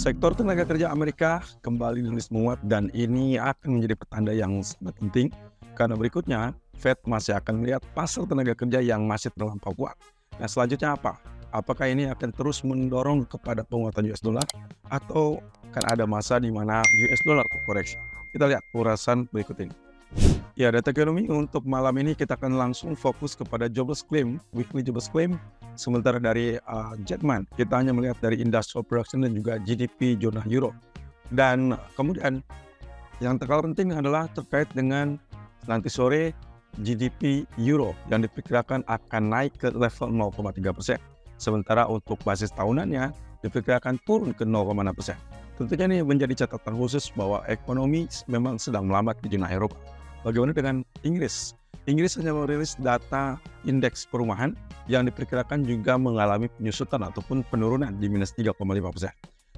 Sektor tenaga kerja Amerika kembali dirilis menguat dan ini akan menjadi pertanda yang sangat penting karena berikutnya Fed masih akan melihat pasar tenaga kerja yang masih terlampau kuat. Nah, selanjutnya apa? Apakah ini akan terus mendorong kepada penguatan US dollar atau akan ada masa di mana US dollar terkoreksi? Kita lihat ulasan berikut ini. Ya, data ekonomi untuk malam ini kita akan langsung fokus kepada jobless claim, weekly jobless claim. Sementara dari Jetman, kita hanya melihat dari industrial production dan juga GDP zona Euro. Dan kemudian yang terlalu penting adalah terkait dengan nanti sore GDP Euro yang diperkirakan akan naik ke level 0,3%. Sementara untuk basis tahunannya diperkirakan turun ke 0,6%. Tentunya ini menjadi catatan khusus bahwa ekonomi memang sedang melambat di zona Eropa. Bagaimana dengan Inggris? Inggris hanya merilis data indeks perumahan yang diperkirakan juga mengalami penyusutan ataupun penurunan di minus 3,5%.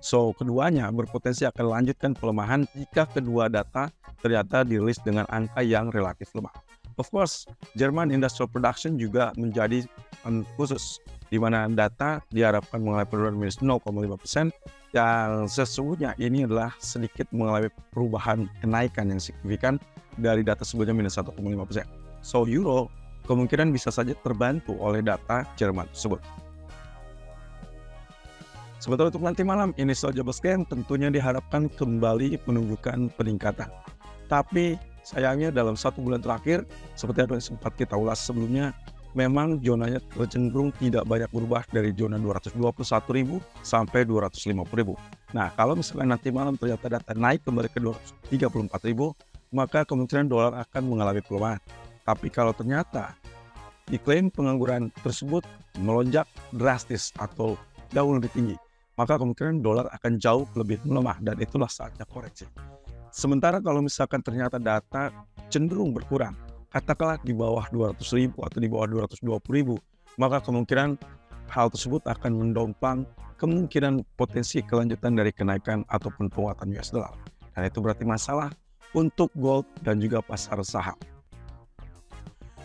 So, keduanya berpotensi akan lanjutkan pelemahan jika kedua data ternyata dirilis dengan angka yang relatif lemah. Of course, Jerman Industrial Production juga menjadi khusus, di mana data diharapkan mengalami penurunan minus 0,5%, yang sesungguhnya ini adalah sedikit mengalami perubahan kenaikan yang signifikan dari data sebelumnya minus 1,5%. So, Euro kemungkinan bisa saja terbantu oleh data Jerman tersebut. Sementara untuk nanti malam, initial jobless claim tentunya diharapkan kembali menunjukkan peningkatan. Tapi sayangnya dalam 1 bulan terakhir, seperti yang sempat kita ulas sebelumnya, memang zonanya cenderung tidak banyak berubah dari zona 221.000 sampai 250.000. Nah, kalau misalnya nanti malam ternyata data naik kembali ke 234.000, maka kemungkinan dolar akan mengalami pelemahan. Tapi kalau ternyata diklaim pengangguran tersebut melonjak drastis atau jauh lebih tinggi, maka kemungkinan dolar akan jauh lebih melemah dan itulah saatnya koreksi. Sementara kalau misalkan ternyata data cenderung berkurang, katakanlah di bawah 200.000 atau di bawah 220.000, maka kemungkinan hal tersebut akan mendompang kemungkinan potensi kelanjutan dari kenaikan ataupun penguatan US dollar. Dan itu berarti masalah untuk gold dan juga pasar saham.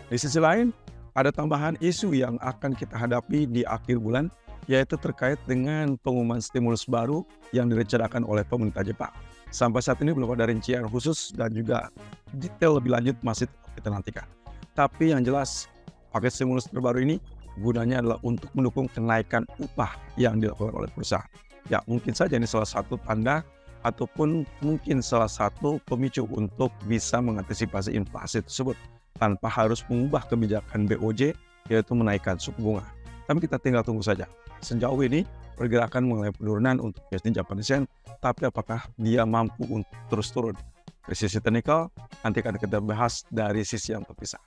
Di sisi lain, ada tambahan isu yang akan kita hadapi di akhir bulan, yaitu terkait dengan pengumuman stimulus baru yang direncanakan oleh pemerintah Jepang. Sampai saat ini belum ada rincian khusus dan juga detail lebih lanjut masih kita nantikan. Tapi yang jelas, paket stimulus terbaru ini gunanya adalah untuk mendukung kenaikan upah yang dilakukan oleh perusahaan. Ya, mungkin saja ini salah satu tanda ataupun mungkin salah satu pemicu untuk bisa mengantisipasi inflasi tersebut tanpa harus mengubah kebijakan BOJ, yaitu menaikkan suku bunga. Tapi kita tinggal tunggu saja. Sejauh ini pergerakan mengalami penurunan untuk USD Japanese Yen, tapi apakah dia mampu untuk terus turun? Dari sisi teknikal, nanti akan kita bahas dari sisi yang terpisah.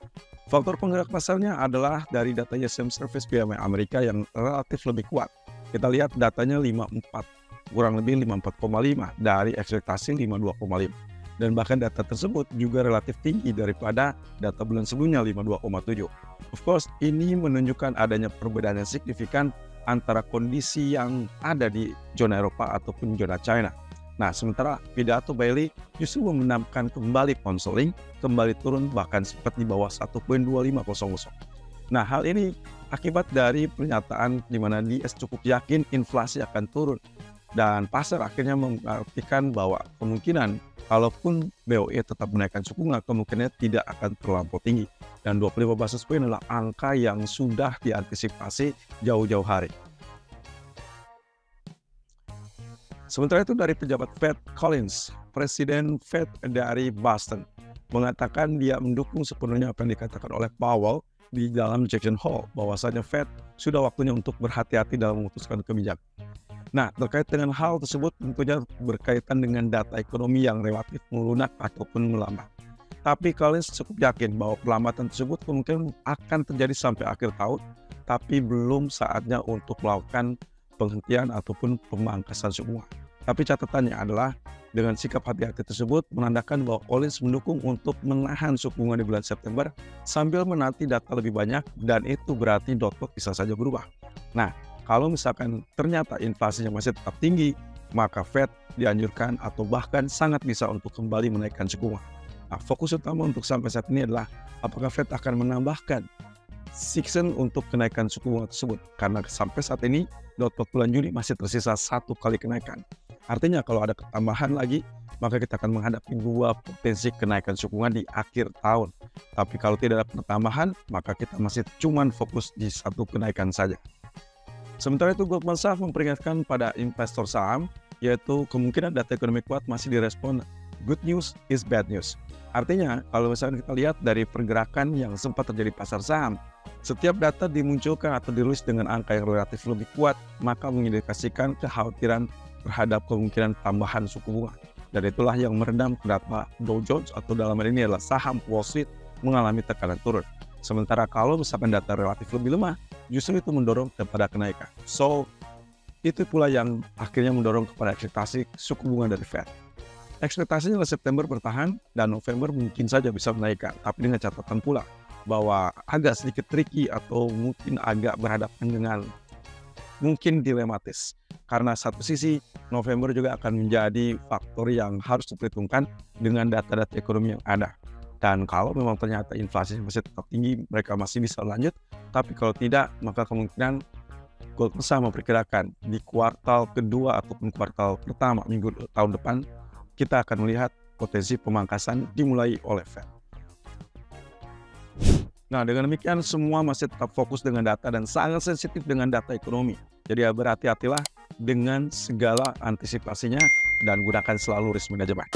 Faktor penggerak pasarnya adalah dari data ISM Service PMI Amerika yang relatif lebih kuat. Kita lihat datanya 54, kurang lebih 54,5 dari ekspektasi 52,5. Dan bahkan data tersebut juga relatif tinggi daripada data bulan sebelumnya 52,7. Of course, ini menunjukkan adanya perbedaan yang signifikan antara kondisi yang ada di zona Eropa ataupun zona China. Nah, sementara pidato Bailey justru menanamkan kembali konseling, kembali turun bahkan sempat di bawah 1.2500. Nah, hal ini akibat dari pernyataan di mana dia cukup yakin inflasi akan turun. Dan pasar akhirnya mengartikan bahwa kemungkinan kalaupun BOE tetap menaikkan suku bunga, kemungkinan tidak akan terlampau tinggi. Dan 25 basis point adalah angka yang sudah diantisipasi jauh-jauh hari. Sementara itu dari pejabat Fed Collins, Presiden Fed dari Boston, mengatakan dia mendukung sepenuhnya apa yang dikatakan oleh Powell di dalam Jackson Hole, bahwasanya Fed sudah waktunya untuk berhati-hati dalam memutuskan kebijakan. Nah, terkait dengan hal tersebut tentunya berkaitan dengan data ekonomi yang relatif melunak ataupun melambat. Tapi Collins cukup yakin bahwa perlambatan tersebut kemungkinan akan terjadi sampai akhir tahun, tapi belum saatnya untuk melakukan penghentian ataupun pemangkasan suku bunga. Tapi catatannya adalah dengan sikap hati-hati tersebut menandakan bahwa Collins mendukung untuk menahan suku bunga di bulan September sambil menanti data lebih banyak dan itu berarti dot plot bisa saja berubah. Nah, kalau misalkan ternyata inflasinya masih tetap tinggi, maka Fed dianjurkan atau bahkan sangat bisa untuk kembali menaikkan suku bunga. Nah, fokus utama untuk sampai saat ini adalah apakah Fed akan menambahkan season untuk kenaikan suku bunga tersebut. Karena sampai saat ini, dot plot bulan Juni masih tersisa 1 kali kenaikan. Artinya kalau ada tambahan lagi, maka kita akan menghadapi dua potensi kenaikan suku bunga di akhir tahun. Tapi kalau tidak ada pertambahan, maka kita masih cuman fokus di satu kenaikan saja. Sementara itu, Goldman Sachs memperingatkan pada investor saham, yaitu kemungkinan data ekonomi kuat masih direspon good news is bad news. Artinya, kalau misalnya kita lihat dari pergerakan yang sempat terjadi pasar saham, setiap data dimunculkan atau dirilis dengan angka yang relatif lebih kuat, maka mengindikasikan kekhawatiran terhadap kemungkinan tambahan suku bunga. Dan itulah yang meredam kenapa Dow Jones atau dalam hal ini adalah saham Wall Street mengalami tekanan turun. Sementara kalau misalkan data relatif lebih lemah, justru itu mendorong kepada kenaikan. So, itu pula yang akhirnya mendorong kepada ekspektasi suku bunga dari Fed. Ekspektasinya September bertahan dan November mungkin saja bisa menaikkan, tapi dengan catatan pula bahwa agak sedikit tricky atau mungkin agak berhadapan dengan mungkin dilematis. Karena satu sisi November juga akan menjadi faktor yang harus diperhitungkan dengan data-data ekonomi yang ada. Dan kalau memang ternyata inflasi masih tetap tinggi, mereka masih bisa lanjut. Tapi kalau tidak, maka kemungkinan Goldman Sachs memperkirakan di kuartal kedua ataupun kuartal pertama minggu tahun depan, kita akan melihat potensi pemangkasan dimulai oleh Fed. Nah, dengan demikian semua masih tetap fokus dengan data dan sangat sensitif dengan data ekonomi. Jadi berhati-hatilah dengan segala antisipasinya dan gunakan selalu risk management.